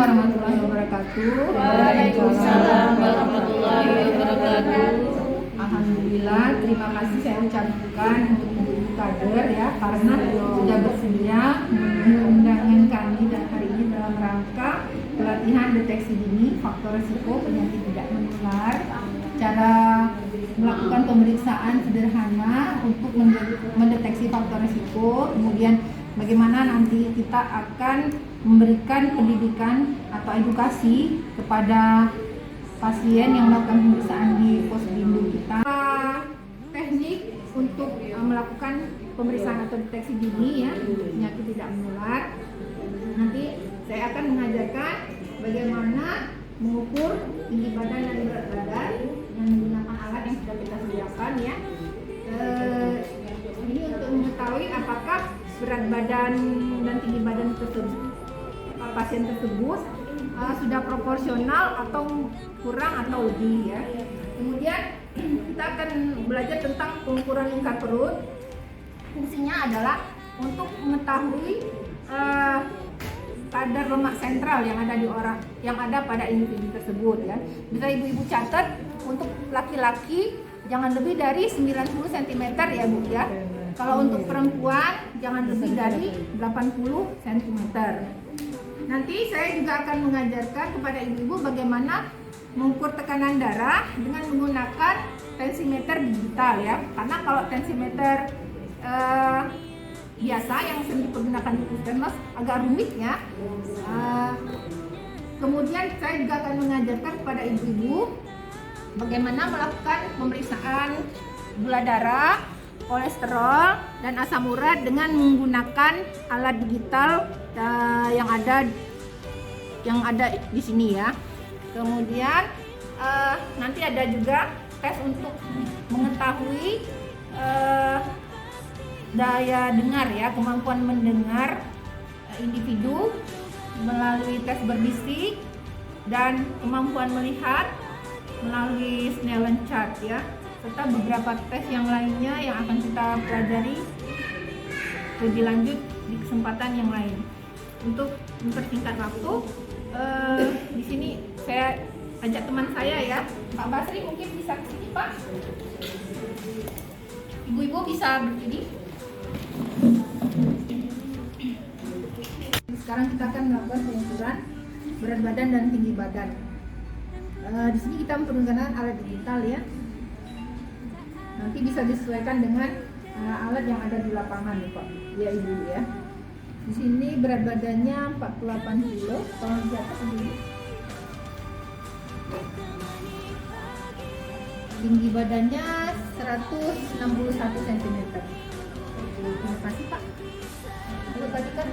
warahmatullahi wabarakatuh. Waalaikumsalam warahmatullahi wabarakatuh. Alhamdulillah, terima kasih saya ucapkan untuk ibu kader ya, karena sudah bersedia memenuhi undangan kami dan hari ini dalam rangka pelatihan deteksi dini faktor risiko penyakit tidak menular. Cara melakukan pemeriksaan sederhana untuk mendeteksi faktor risiko, kemudian bagaimana nanti kita akan memberikan pendidikan atau edukasi kepada pasien yang melakukan pemeriksaan di Posbindu kita. Teknik untuk melakukan pemeriksaan atau deteksi dini ya untuk penyakit tidak menular. Nanti saya akan mengajarkan bagaimana mengukur tinggi badan dan berat badan dengan menggunakan alat yang sudah kita sediakan ya. Ini untuk mengetahui apakah berat badan dan tinggi badan tersebut pasien tersebut sudah proporsional atau kurang atau lebih ya. Kemudian kita akan belajar tentang pengukuran lingkar perut. Fungsinya adalah untuk mengetahui kadar lemak sentral yang ada di orang yang ada pada individu tersebut ya. Bisa ibu-ibu catat untuk laki-laki jangan lebih dari 90 cm ya Bu ya. Kalau untuk perempuan jangan lebih dari 80 cm. Nanti saya juga akan mengajarkan kepada ibu-ibu bagaimana mengukur tekanan darah dengan menggunakan tensimeter digital ya. Karena kalau tensimeter biasa yang sering dipergunakan di puskesmas agak rumit ya. Kemudian saya juga akan mengajarkan kepada ibu-ibu bagaimana melakukan pemeriksaan gula darah, kolesterol, dan asam urat dengan menggunakan alat digital yang ada di sini ya. Kemudian nanti ada juga tes untuk mengetahui daya dengar ya, kemampuan mendengar individu melalui tes berbisik dan kemampuan melihat melalui Snellen chart ya, serta beberapa tes yang lainnya yang akan kita pelajari lebih lanjut di kesempatan yang lain. Untuk mempersingkat waktu, di sini saya ajak teman saya ya, Pak Basri mungkin bisa ke sini Pak. Ibu-ibu bisa berdiri. Sekarang kita akan melakukan pengukuran berat badan dan tinggi badan. Di sini kita menggunakan alat digital ya. Nanti bisa disesuaikan dengan alat yang ada di lapangan ya Pak, ya Ibu ya. Di sini berat badannya 48 kilo, tolong dicatat dulu. Tinggi badannya 161 cm. Terima kasih Pak. Lalu tadi kan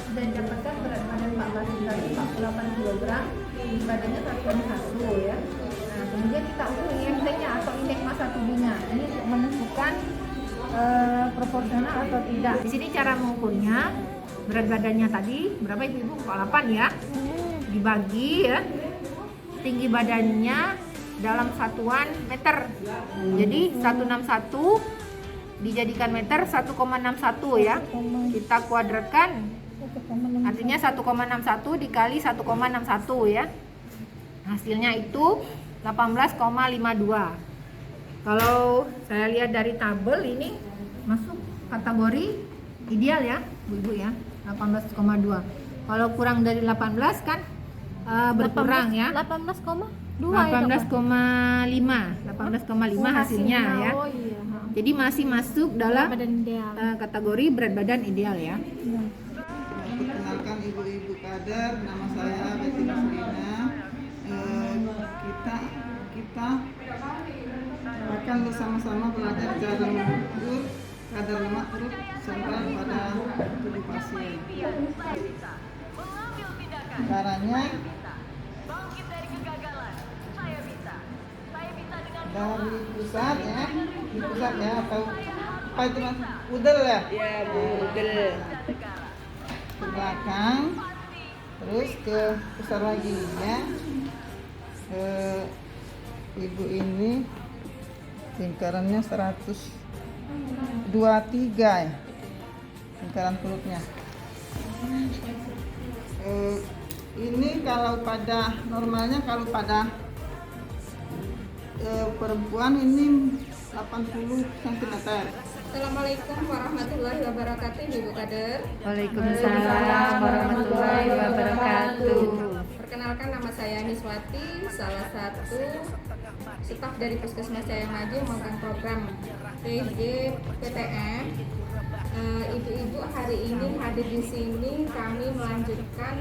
sudah didapatkan berat badan Pak Basri tadi 48 kg, tinggi badannya 161 ya. Nah, kemudian kita ukur IMC-nya atau indeks massa tubuhnya. Ini untuk menentukan proporsional atau tidak. Di sini cara mengukurnya, berat badannya tadi berapa ibu-ibu? 48 ya. Dibagi ya. Tinggi badannya dalam satuan meter. Jadi 161 dijadikan meter 1,61 ya. Kita kuadratkan. Artinya 1,61 dikali 1,61 ya. Hasilnya itu 18,52. Kalau saya lihat dari tabel ini masuk kategori ideal ya, Bu-ibu ya, 18,2. Kalau kurang dari 18 kan berkurang 18, ya. 18,5 hasilnya ya. Oh, iya. Jadi masih masuk dalam kategori berat badan ideal ya. Perkenalkan ibu-ibu kader, nama saya Betty Marlina. Kita akan bersama-sama belajar cara mengukur kadar lemak perut sentral pada tubuh pasien. Caranya dari pusat ya, di pusat ya, atau apa itu mas? Udel ya? Ya, budel. Ke belakang, terus ke pusat lagi ya. Ke ibu ini lingkarannya 123 ya, lingkaran perutnya. Ini kalau pada normalnya kalau pada perempuan ini 80 cm. Assalamualaikum warahmatullahi wabarakatuh, Ibu Kader. Waalaikumsalam warahmatullahi wabarakatuh. Perkenalkan, nama saya Miswati, salah satu staf dari Puskesmas Jaya Maju magang program PTM. Ibu-ibu, hari ini hadir di sini kami melanjutkan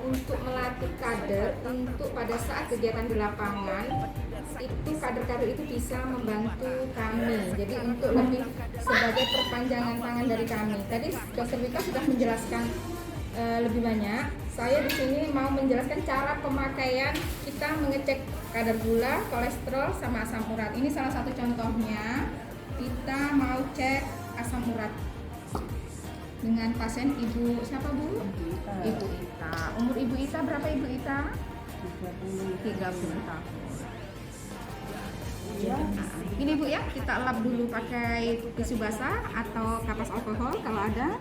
untuk melatih kader untuk pada saat kegiatan di lapangan itu kader-kader itu bisa membantu kami. Jadi untuk lebih sebagai perpanjangan tangan dari kami. Tadi Dr. Wika sudah menjelaskan lebih banyak. Saya di sini mau menjelaskan cara pemakaian kita mengecek kadar gula, kolesterol, sama asam urat. Ini salah satu contohnya. Kita mau cek asam urat dengan pasien Ibu siapa, Bu? Ibu Ita. Umur Ibu Ita berapa, Ibu Ita? 30 tahun. Ini Bu ya, kita lap dulu pakai tisu basah atau kapas alkohol kalau ada.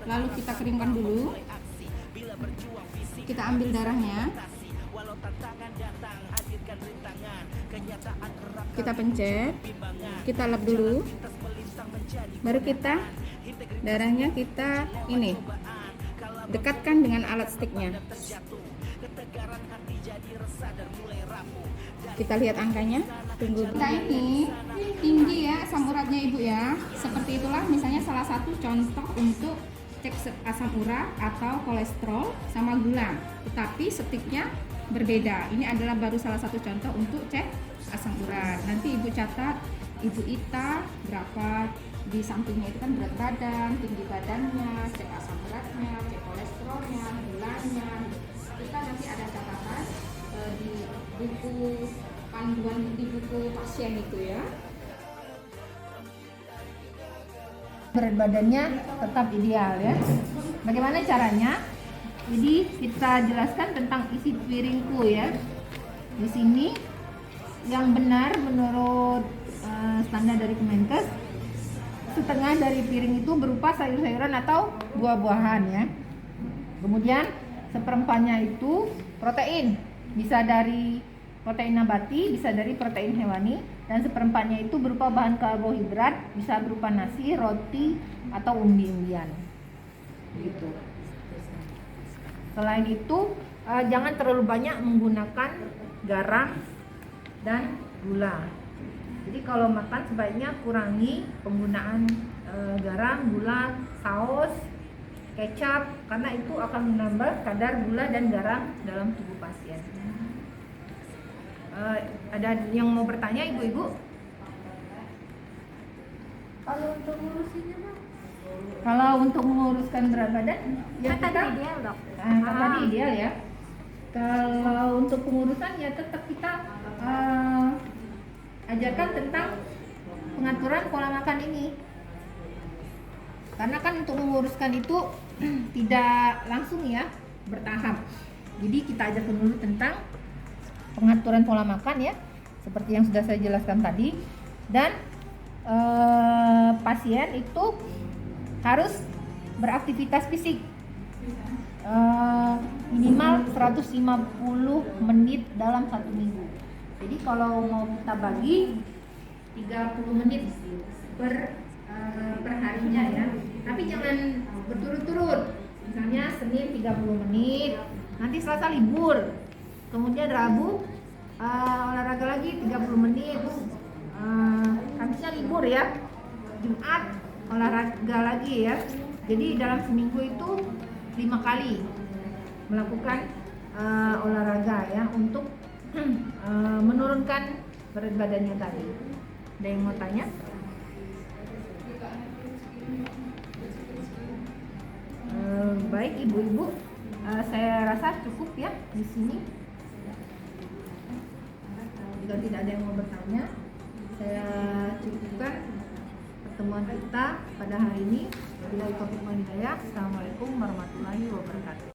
Lalu kita keringkan dulu. Kita ambil darahnya. Kita pencet. Kita lap dulu. Baru kita darahnya kita ini dekatkan dengan alat sticknya. Kita lihat angkanya. Tunggu. Kita ini tinggi ya asam uratnya Ibu ya. Seperti itulah misalnya salah satu contoh untuk cek asam urat atau kolesterol sama gula. Tetapi sticknya berbeda. Ini adalah baru salah satu contoh untuk cek asam urat. Nanti Ibu catat Ibu Ita berapa, di sampingnya itu kan berat badan, tinggi badannya, cek asam uratnya, cek kolesterolnya, gulanya. Kita nanti ada catatan di buku panduan, di buku pasien itu ya. Berat badannya tetap ideal ya. Bagaimana caranya? Jadi kita jelaskan tentang isi piringku ya. Di sini yang benar menurut standar dari Kemenkes, setengah dari piring itu berupa sayur-sayuran atau buah-buahan ya. Kemudian seperempatnya itu protein, bisa dari protein nabati, bisa dari protein hewani, dan seperempatnya itu berupa bahan karbohidrat, bisa berupa nasi, roti, atau umbi-umbian. Gitu. Selain itu, jangan terlalu banyak menggunakan garam dan gula. Jadi kalau makan sebaiknya kurangi penggunaan garam, gula, saus, kecap, karena itu akan menambah kadar gula dan garam dalam tubuh pasien. Ada yang mau bertanya, Ibu-ibu? Kalau untuk ngurusinnya Bang? Kalau untuk menguruskan berat badan, ya Kan kita tadi ideal dok. tadi ideal ya. Kalau untuk pengurusan ya tetap kita ajarkan tentang pengaturan pola makan ini. Karena kan untuk menguruskan itu tidak langsung ya, bertahap. Jadi kita ajarkan dulu tentang pengaturan pola makan ya, seperti yang sudah saya jelaskan tadi. Dan pasien itu harus beraktivitas fisik minimal 150 menit dalam 1 minggu. Jadi kalau mau kita bagi 30 menit per harinya ya. Tapi jangan berturut-turut. Misalnya Senin 30 menit, nanti Selasa libur. Kemudian Rabu olahraga lagi 30 menit. Kamisnya libur ya. Jumat olahraga lagi ya. Jadi dalam seminggu itu 5 kali melakukan olahraga ya untuk menurunkan berat badannya tadi. Ada yang mau tanya? Baik ibu-ibu, saya rasa cukup ya di sini. Jika tidak ada yang mau bertanya, saya cukupkan pertemuan kita pada hari ini. Wabillahi taufiq wal hidayah. Assalamualaikum warahmatullahi wabarakatuh.